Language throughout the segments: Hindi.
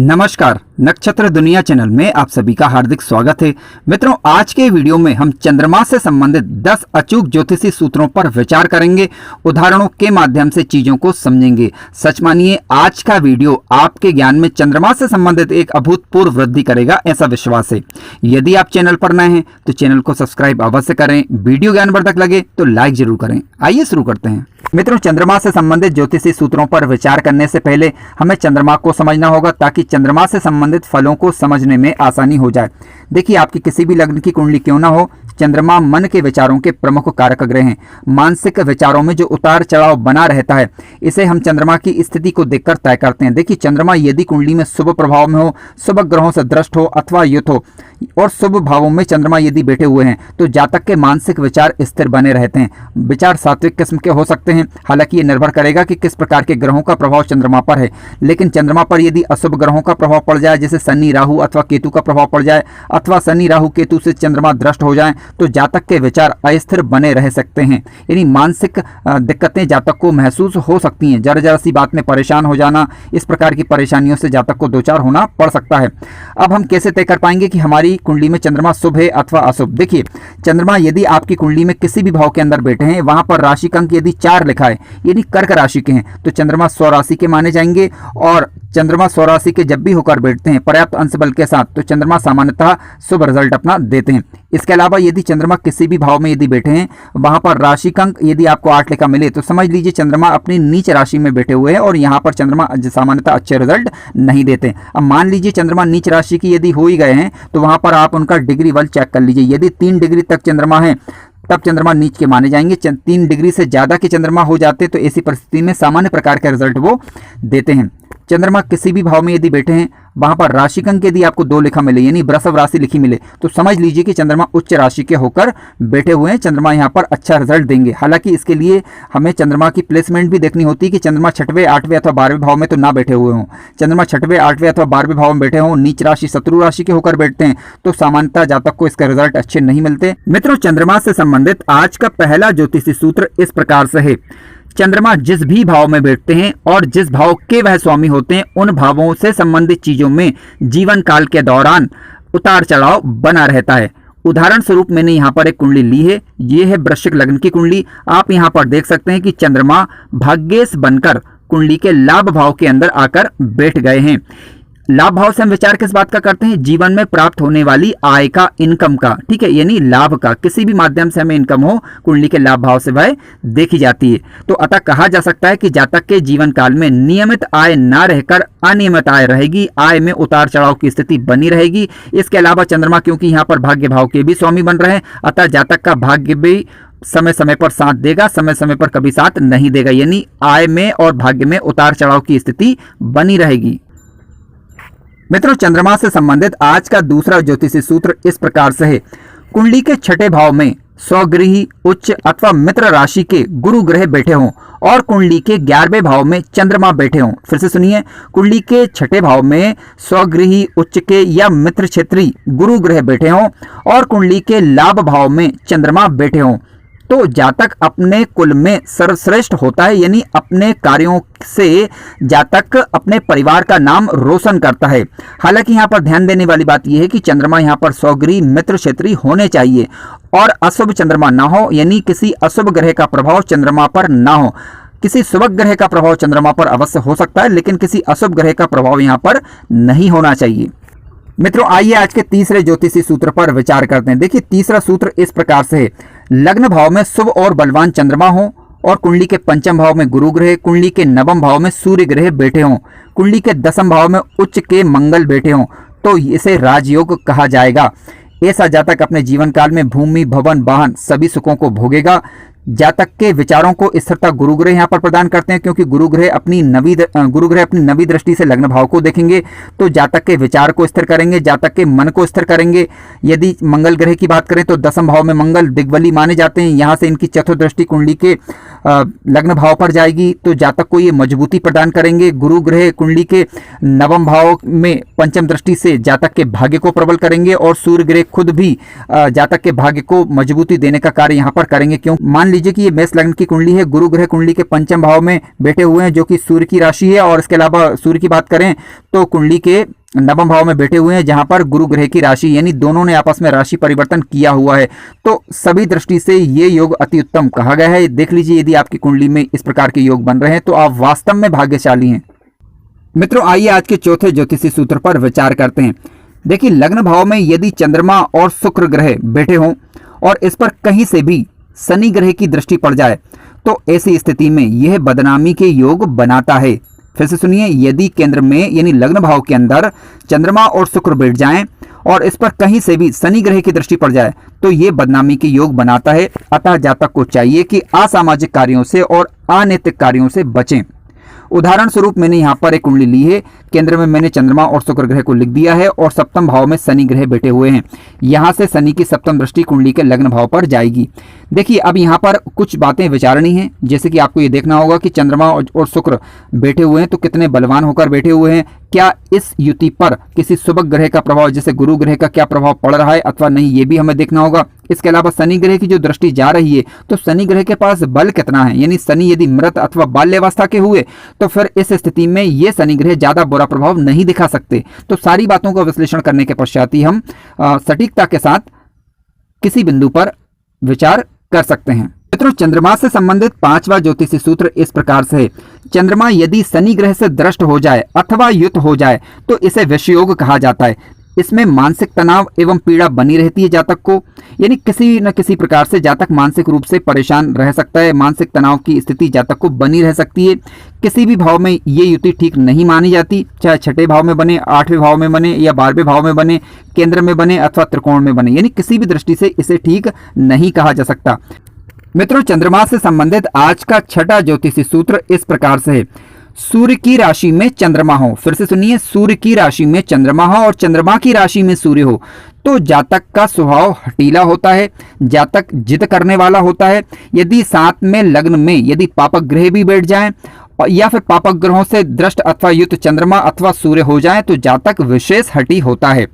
नमस्कार, नक्षत्र दुनिया चैनल में आप सभी का हार्दिक स्वागत है। मित्रों, आज के वीडियो में हम चंद्रमा से संबंधित 10 अचूक ज्योतिषी सूत्रों पर विचार करेंगे। उदाहरणों के माध्यम से चीजों को समझेंगे। सच मानिए, आज का वीडियो आपके ज्ञान में चंद्रमा से संबंधित एक अभूतपूर्व वृद्धि करेगा, ऐसा विश्वास है। यदि आप चैनल पर नए हैं तो चैनल को सब्सक्राइब अवश्य करें। वीडियो ज्ञानवर्धक लगे तो लाइक जरूर करें। आइए शुरू करते हैं। मित्रों, चंद्रमा से संबंधित ज्योतिषी सूत्रों पर विचार करने से पहले हमें चंद्रमा को समझना होगा, ताकि चंद्रमा से संबंधित फलों को समझने में आसानी हो जाए। देखिए, आपकी किसी भी लग्न की कुंडली क्यों ना हो, चंद्रमा मन के विचारों के प्रमुख कारक ग्रह हैं। मानसिक विचारों में जो उतार चढ़ाव बना रहता है, इसे हम चंद्रमा की स्थिति को देखकर तय करते हैं। देखिए, चंद्रमा यदि कुंडली में शुभ प्रभाव में हो, शुभ ग्रहों से दृष्ट हो अथवा युत हो, और शुभ भावों में चंद्रमा यदि बैठे हुए हैं, तो जातक के मानसिक विचार स्थिर बने रहते हैं। विचार सात्विक किस्म के हो सकते हैं। हालांकि ये निर्भर करेगा कि किस प्रकार के ग्रहों का प्रभाव चंद्रमा पर है। लेकिन चंद्रमा पर यदि अशुभ ग्रहों का प्रभाव पड़ जाए, जैसे शनि राहु अथवा केतु का प्रभाव पड़ जाए, अथवा शनि राहु केतु से चंद्रमा दृष्ट हो जाए, तो जातक के विचार अस्थिर बने रह सकते हैं। यानी मानसिक दिक्कतें जातक को महसूस हो सकती हैं। जरा जरा सी बात में परेशान हो जाना, इस प्रकार की परेशानियों से जातक को दो चार होना पड़ सकता है। अब हम कैसे तय कर पाएंगे कि हमारी कुंडली में चंद्रमा शुभ है अथवा अशुभ? देखिए, चंद्रमा यदि आपकी कुंडली में किसी भी भाव के अंदर बैठे हैं, वहां पर राशि का अंक यदि 4 लिखा है, यानी कर्क राशि के हैं, तो चंद्रमा स्वराशि के माने जाएंगे। और चंद्रमा स्वराशि के जब भी होकर बैठते हैं पर्याप्त अंश बल के साथ, तो चंद्रमा सामान्यतः शुभ रिजल्ट अपना देते हैं। इसके अलावा यदि चंद्रमा किसी भी भाव में यदि बैठे हैं, वहां पर राशि का अंक यदि आपको 8 लिखा मिले, तो समझ लीजिए चंद्रमा अपनी नीच राशि में बैठे हुए हैं और यहाँ पर चंद्रमा सामान्यतः अच्छे रिजल्ट नहीं देते। अब मान लीजिए चंद्रमा नीच राशि की यदि हो ही गए हैं, तो वहां पर आप उनका डिग्री बल चेक कर लीजिए। यदि 3 डिग्री तक चंद्रमा है, तब चंद्रमा नीच के माने जाएंगे। 3 डिग्री से ज्यादा के चंद्रमा हो जाते तो ऐसी परिस्थिति में सामान्य प्रकार के रिजल्ट वो देते हैं। चंद्रमा किसी भी भाव में यदि बैठे हैं, वहां पर राशि का अंक यदि आपको 2 लिखा मिले, यानी वृषभ राशि लिखी मिले, तो समझ लीजिए कि चंद्रमा उच्च राशि के होकर बैठे हुए हैं। चंद्रमा यहां पर अच्छा रिजल्ट देंगे। हालांकि इसके लिए हमें चंद्रमा की प्लेसमेंट भी देखनी होती है कि चंद्रमा 6वें 8वें अथवा 12वें भाव में तो ना बैठे हुए हों। चंद्रमा 6वें 8वें अथवा 12वें भाव में बैठे हों, नीच राशि शत्रु राशि के होकर बैठते हैं, तो सामान्यतः जातक को इसके रिजल्ट अच्छे नहीं मिलते। मित्रों, चंद्रमा से संबंधित आज का पहला ज्योतिषी सूत्र इस प्रकार से है। चंद्रमा जिस भी भाव में बैठते हैं और जिस भाव के वह स्वामी होते हैं, उन भावों से संबंधित चीजों में जीवन काल के दौरान उतार चढ़ाव बना रहता है। उदाहरण स्वरूप मैंने यहाँ पर एक कुंडली ली है। ये है वृश्चिक लग्न की कुंडली। आप यहाँ पर देख सकते हैं कि चंद्रमा भाग्येश बनकर कुंडली के लाभ भाव के अंदर आकर बैठ गए हैं। लाभ भाव से हम विचार किस बात का करते हैं? जीवन में प्राप्त होने वाली आय का, इनकम का, ठीक है, यानी लाभ का। किसी भी माध्यम से हमें इनकम हो, कुंडली के लाभ भाव से वह देखी जाती है। तो अतः कहा जा सकता है कि जातक के जीवन काल में नियमित आय ना रहकर अनियमित आय रहेगी। आय में उतार चढ़ाव की स्थिति बनी रहेगी। इसके अलावा चंद्रमा क्योंकि यहाँ पर भाग्य भाव के भी स्वामी बन रहे हैं, अतः जातक का भाग्य भी समय समय पर साथ देगा, समय समय पर कभी साथ नहीं देगा। यानी आय में और भाग्य में उतार चढ़ाव की स्थिति बनी रहेगी। मित्रों, चंद्रमा से संबंधित आज का दूसरा ज्योतिषी सूत्र इस प्रकार से है। कुंडली के 6ठे भाव में स्वगृही, उच्च अथवा मित्र राशि के गुरु ग्रह बैठे हों और कुंडली के 11वें भाव में चंद्रमा बैठे हों। फिर से सुनिए, कुंडली के 6ठे भाव में स्वगृही, उच्च के या मित्र क्षेत्रीय गुरु ग्रह बैठे हों और कुंडली के लाभ भाव में चंद्रमा बैठे हों, तो जातक अपने कुल में सर्वश्रेष्ठ होता है। यानी अपने कार्यों से जातक अपने परिवार का नाम रोशन करता है। हालांकि यहाँ पर ध्यान देने वाली बात यह है कि चंद्रमा यहाँ पर स्वगृही, मित्र क्षेत्रीय होने चाहिए और अशुभ चंद्रमा ना हो, यानी किसी अशुभ ग्रह का प्रभाव चंद्रमा पर ना हो। किसी शुभ ग्रह का प्रभाव चंद्रमा पर अवश्य हो सकता है, लेकिन किसी अशुभ ग्रह का प्रभाव यहाँ पर नहीं होना चाहिए। मित्रों, आइए आज के तीसरे ज्योतिषी सूत्र पर विचार करते हैं। देखिए, तीसरा सूत्र इस प्रकार से है। लग्न भाव में शुभ और बलवान चंद्रमा हो और कुंडली के 5वें भाव में गुरु ग्रह, कुंडली के 9वें भाव में सूर्य ग्रह बैठे हों, कुंडली के 10वें भाव में उच्च के मंगल बैठे हों, तो इसे राजयोग कहा जाएगा। ऐसा जातक अपने जीवन काल में भूमि, भवन, वाहन सभी सुखों को भोगेगा। जातक के विचारों को स्थिरता गुरु ग्रह यहाँ पर प्रदान करते हैं, क्योंकि गुरु ग्रह अपनी नवी दृष्टि से लग्न भाव को देखेंगे, तो जातक के विचार को स्थिर करेंगे, जातक के मन को स्थिर करेंगे। यदि मंगल ग्रह की बात करें तो 10वें भाव में मंगल दिग्बली माने जाते हैं। यहाँ से इनकी चतुर्दृष्टि कुंडली के लग्न भाव पर जाएगी, तो जातक को ये मजबूती प्रदान करेंगे। गुरु ग्रह कुंडली के 9वें भाव में पंचम दृष्टि से जातक के भाग्य को प्रबल करेंगे और सूर्य ग्रह खुद भी जातक के भाग्य को मजबूती देने का कार्य यहाँ पर करेंगे। क्यों? मान लीजिए कि ये मेष लग्न की कुंडली है, गुरु ग्रह कुंडली के पंचम भाव में बैठे हुए हैं जो कि सूर्य की राशि है। और इसके अलावा सूर्य की बात करें तो कुंडली के नवम भाव में बैठे हुए हैं जहां पर गुरु ग्रह की राशि, यानी दोनों ने आपस में राशि परिवर्तन किया हुआ है। तो सभी दृष्टि से ये योग अति उत्तम कहा गया है। देख लीजिए, यदि आपकी कुंडली में इस प्रकार के योग बन रहे हैं तो आप वास्तव में भाग्यशाली हैं। मित्रों, आइए आज के चौथे ज्योतिषी सूत्र पर विचार करते हैं। देखिए, लग्न भाव में यदि चंद्रमा और शुक्र ग्रह बैठे हों और इस पर कहीं से भी शनि ग्रह की दृष्टि पड़ जाए तो ऐसी स्थिति में यह बदनामी के योग बनाता है। फिर से सुनिए, यदि केंद्र में यानी लग्न भाव के अंदर चंद्रमा और शुक्र बैठ जाएं और इस पर कहीं से भी शनि ग्रह की दृष्टि पड़ जाए तो यह बदनामी के योग बनाता है। अतः जातक को चाहिए कि असामाजिक कार्यों से और अनैतिक कार्यों से बचें। उदाहरण स्वरूप मैंने यहाँ पर एक कुंडली ली है, केंद्र में मैंने चंद्रमा और शुक्र ग्रह को लिख दिया है और सप्तम भाव में शनि ग्रह बैठे हुए हैं। यहाँ से शनि की सप्तम दृष्टि कुंडली के लग्न भाव पर जाएगी। देखिए, अब यहाँ पर कुछ बातें विचारणी हैं, जैसे कि आपको ये देखना होगा कि चंद्रमा और शुक्र बैठे हुए हैं तो कितने बलवान होकर बैठे हुए हैं। क्या इस युति पर किसी शुभ ग्रह का प्रभाव जैसे गुरु ग्रह का क्या प्रभाव पड़ रहा है अथवा नहीं, ये भी हमें देखना होगा। इसके अलावा शनि ग्रह की जो दृष्टि जा रही है तो शनि ग्रह के पास बल कितना है, यानी शनि यदि मृत अथवा बाल्यावस्था के हुए तो फिर इस स्थिति में ये शनि ग्रह ज्यादा बुरा प्रभाव नहीं दिखा सकते। तो सारी बातों का विश्लेषण करने के पश्चात ही हम सटीकता के साथ किसी बिंदु पर विचार कर सकते हैं। मित्रों, चंद्रमा से संबंधित पांचवा ज्योतिषी सूत्र इस प्रकार से है। चंद्रमा यदि शनि ग्रह से दृष्ट हो जाए अथवा युत हो जाए तो इसे विषयोग कहा जाता है। इसमें मानसिक तनाव एवं पीड़ा बनी रहती है जातक को, यानी किसी न किसी प्रकार से जातक मानसिक रूप से परेशान रह सकता है। मानसिक तनाव की स्थिति जातक को बनी रह सकती है। किसी भी भाव में ये युति ठीक नहीं मानी जाती, चाहे छठे भाव में बने, आठवें भाव में बने या 12वें भाव में बने, केंद्र में बने अथवा त्रिकोण में बने, यानी किसी भी दृष्टि से इसे ठीक नहीं कहा जा सकता। मित्रों, चंद्रमा से संबंधित आज का छठा ज्योतिषी सूत्र इस प्रकार से है। सूर्य की राशि में चंद्रमा हो, फिर से सुनिए, सूर्य की राशि में चंद्रमा हो और चंद्रमा की राशि में सूर्य हो तो जातक का स्वभाव हठीला होता है, जातक जिद करने वाला होता है। यदि साथ में लग्न में यदि पापक ग्रह भी बैठ जाएं या फिर पापक ग्रहों से दृष्ट अथवा युत चंद्रमा अथवा सूर्य हो जाएं तो जातक विशेष हठी होता है।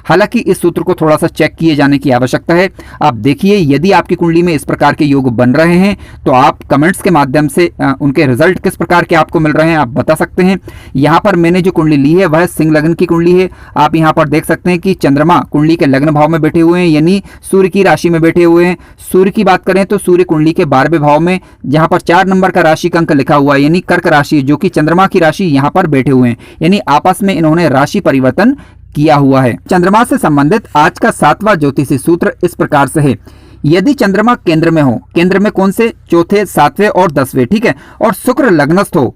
हालांकि इस सूत्र को थोड़ा सा चेक किए जाने की आवश्यकता है। आप देखिए, यदि आपकी कुंडली में इस प्रकार के योग बन रहे हैं तो आप कमेंट्स के माध्यम से उनके रिजल्ट किस प्रकार के आपको मिल रहे हैं आप बता सकते हैं। यहाँ पर मैंने जो कुंडली ली है वह सिंह लग्न की कुंडली है। आप यहाँ पर देख सकते हैं कि चंद्रमा कुंडली के लग्न भाव में बैठे हुए हैं, यानी सूर्य की राशि में बैठे हुए हैं। सूर्य की बात करें तो सूर्य कुंडली के 12वें भाव में, जहां पर 4 नंबर का राशि अंक लिखा हुआ है, यानी कर्क राशि जो कि चंद्रमा की राशि, यहां पर बैठे हुए हैं, यानी आपस में इन्होंने राशि परिवर्तन किया हुआ है। चंद्रमा से संबंधित आज का 7वां ज्योतिषी सूत्र इस प्रकार से है। यदि चंद्रमा केंद्र में हो, केंद्र में कौन से, चौथे, 7वें और 10वें, ठीक है, और शुक्र लग्नस्थ हो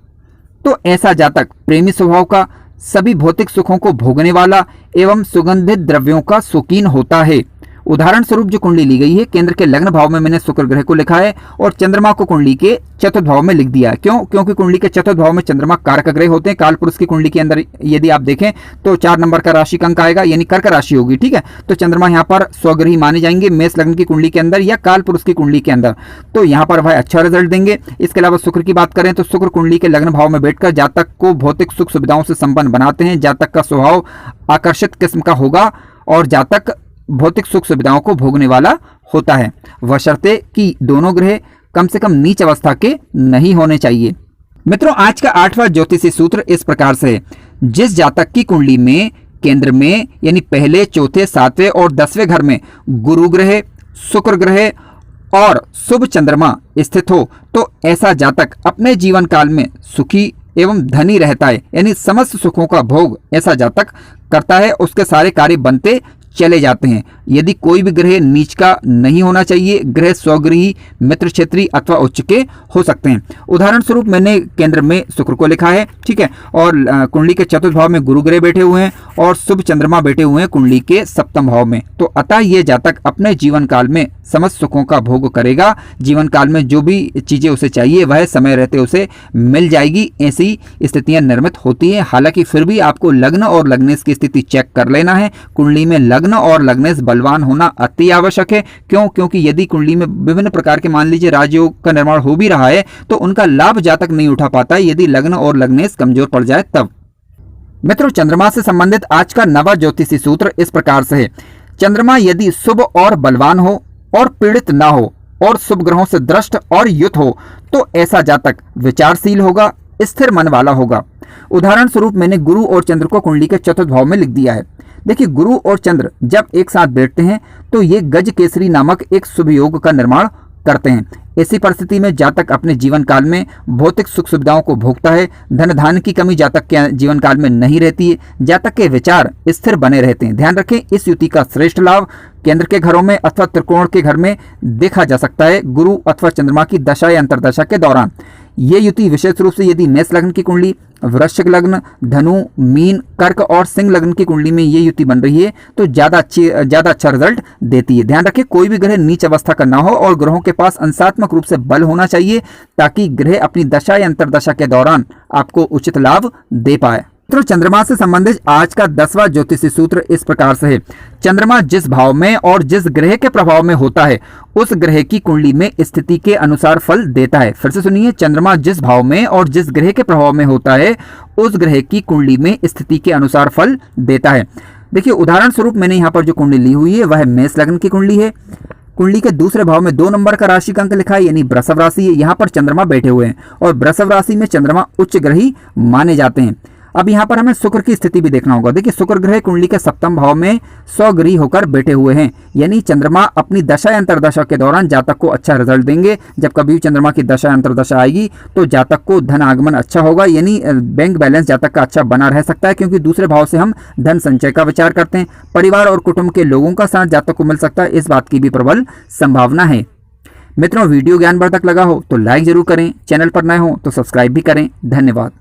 तो ऐसा जातक प्रेमी स्वभाव का, सभी भौतिक सुखों को भोगने वाला एवं सुगंधित द्रव्यों का शौकीन होता है। उदाहरण स्वरूप जो कुंडली ली गई है, केंद्र के लग्न भाव में मैंने शुक्र ग्रह को लिखा है और चंद्रमा को कुंडली के चतुर्थ भाव में लिख दिया है। क्यों? क्योंकि कुंडली के चतुर्थ भाव में चंद्रमा कारक ग्रह होते हैं। काल पुरुष की कुंडली के अंदर यदि आप देखें तो 4 नंबर का राशि अंक आएगा, यानी कर्क राशि होगी, ठीक है। तो चंद्रमा यहाँ पर स्वग्रही माने जाएंगे मेष लग्न की कुंडली के अंदर या काल पुरुष की कुंडली के अंदर, तो यहाँ पर वह अच्छा रिजल्ट देंगे। इसके अलावा शुक्र की बात करें तो शुक्र कुंडली के लग्न भाव में बैठकर जातक को भौतिक सुख सुविधाओं से संपन्न बनाते हैं। जातक का स्वभाव आकर्षित किस्म का होगा और जातक भौतिक सुख सुविधाओं को भोगने वाला होता है, बशर्ते कि दोनों ग्रह कम से कम नीच अवस्था के नहीं होने चाहिए। मित्रों, आज का 8वां ज्योतिषी सूत्र इस प्रकार से है। जिस जातक की कुंडली में केंद्र में यानी पहले, चौथे, 7वें और 10वें घर में गुरु ग्रह, शुक्र ग्रह और शुभ चंद्रमा स्थित हो तो ऐसा जातक अपने जीवन काल में सुखी एवं धनी रहता है, यानी समस्त सुखों का भोग ऐसा जातक करता है, उसके सारे कार्य बनते चले जाते हैं। यदि कोई भी ग्रह नीच का नहीं होना चाहिए, ग्रह स्वगृही, मित्र क्षेत्री अथवा उच्च के हो सकते हैं। उदाहरण स्वरूप मैंने केंद्र में शुक्र को लिखा है, ठीक है, और कुंडली के चतुर्थ भाव में गुरु ग्रह बैठे हुए हैं और शुभ चंद्रमा बैठे हुए हैं कुंडली के सप्तम भाव में। तो अतः ये जातक अपने जीवन काल में समस्त सुखों का भोग करेगा। जीवन काल में जो भी चीजें उसे चाहिए वह समय रहते उसे मिल जाएगी। ऐसी स्थितियां निर्मित होती है। हालांकि फिर भी आपको लग्न और लग्नेश की स्थिति चेक कर लेना है। कुंडली में लग्न और लग्नेश बलवान होना अति आवश्यक है। क्यों? क्योंकि यदि कुंडली में विभिन्न प्रकार के मान लीजिए राजयोग का निर्माण हो भी रहा है तो उनका लाभ जातक नहीं उठा पाता है यदि लग्न और लग्नेश कमजोर पड़ जाए तब। मित्रों, चंद्रमा से संबंधित आज का 9वां ज्योतिषी सूत्र इस प्रकार से है। चंद्रमा यदि शुभ और बलवान हो और पीड़ित ना हो और शुभ ग्रहों से दृष्ट और युत हो तो ऐसा जातक विचारशील होगा, स्थिर मन वाला होगा। उदाहरण स्वरूप मैंने गुरु और चंद्र को कुंडली के चतुर्थ भाव में लिख दिया है। देखिए, गुरु और चंद्र जब एक साथ बैठते हैं तो ये गज केसरी नामक एक शुभ योग का निर्माण करते हैं। ऐसी परिस्थिति में जातक अपने जीवन काल में भौतिक सुख सुविधाओं को भोगता है। धन धान्य की कमी जातक के जीवन काल में नहीं रहती है। जातक के विचार स्थिर बने रहते हैं। ध्यान रखें, इस युति का श्रेष्ठ लाभ केंद्र के घरों में अथवा त्रिकोण के घर में देखा जा सकता है गुरु अथवा चंद्रमा की दशा या अंतरदशा के दौरान। ये युति विशेष रूप से यदि मेष लग्न की कुंडली, वृश्चिक लग्न, धनु, मीन, कर्क और सिंह लग्न की कुंडली में ये युति बन रही है तो ज्यादा अच्छा रिजल्ट देती है। ध्यान रखें, कोई भी ग्रह नीच अवस्था का ना हो और ग्रहों के पास अंशात्मक रूप से बल होना चाहिए ताकि ग्रह अपनी दशा या अंतरदशा के दौरान आपको उचित लाभ दे पाए। तो चंद्रमा से संबंधित आज का 10वां ज्योतिषी सूत्र इस प्रकार से है। चंद्रमा जिस भाव में और जिस ग्रह के प्रभाव में होता है उस ग्रह की कुंडली में स्थिति के अनुसार फल देता है। फिर से सुनिए, चंद्रमा जिस भाव में और जिस ग्रह के प्रभाव में होता है उस ग्रह की कुंडली में स्थिति के अनुसार फल देता है। देखिए, उदाहरण स्वरूप मैंने यहाँ पर जो कुंडली ली हुई है वह मेष लग्न की कुंडली है। कुंडली के दूसरे भाव में 2 नंबर का राशि का अंक लिखा है, यानी वृषभ राशि है। यहाँ पर चंद्रमा बैठे हुए हैं और वृषभ राशि में चंद्रमा उच्च ग्रही माने जाते हैं। अब यहाँ पर हमें शुक्र की स्थिति भी देखना होगा। देखिए, शुक्र ग्रह कुंडली के सप्तम भाव में स्वगृही होकर बैठे हुए हैं, यानी चंद्रमा अपनी दशा या अंतरदशा के दौरान जातक को अच्छा रिजल्ट देंगे। जब कभी चंद्रमा की दशा या अंतरदशा आएगी तो जातक को धन आगमन अच्छा होगा, यानी बैंक बैलेंस जातक का अच्छा बना रह सकता है, क्योंकि दूसरे भाव से हम धन संचय का विचार करते हैं। परिवार और कुटुंब के लोगों का साथ जातक को मिल सकता है, इस बात की भी प्रबल संभावना है। मित्रों, वीडियो ज्ञानवर्धक लगा हो तो लाइक जरूर करें, चैनल पर नए हो तो सब्सक्राइब भी करें। धन्यवाद।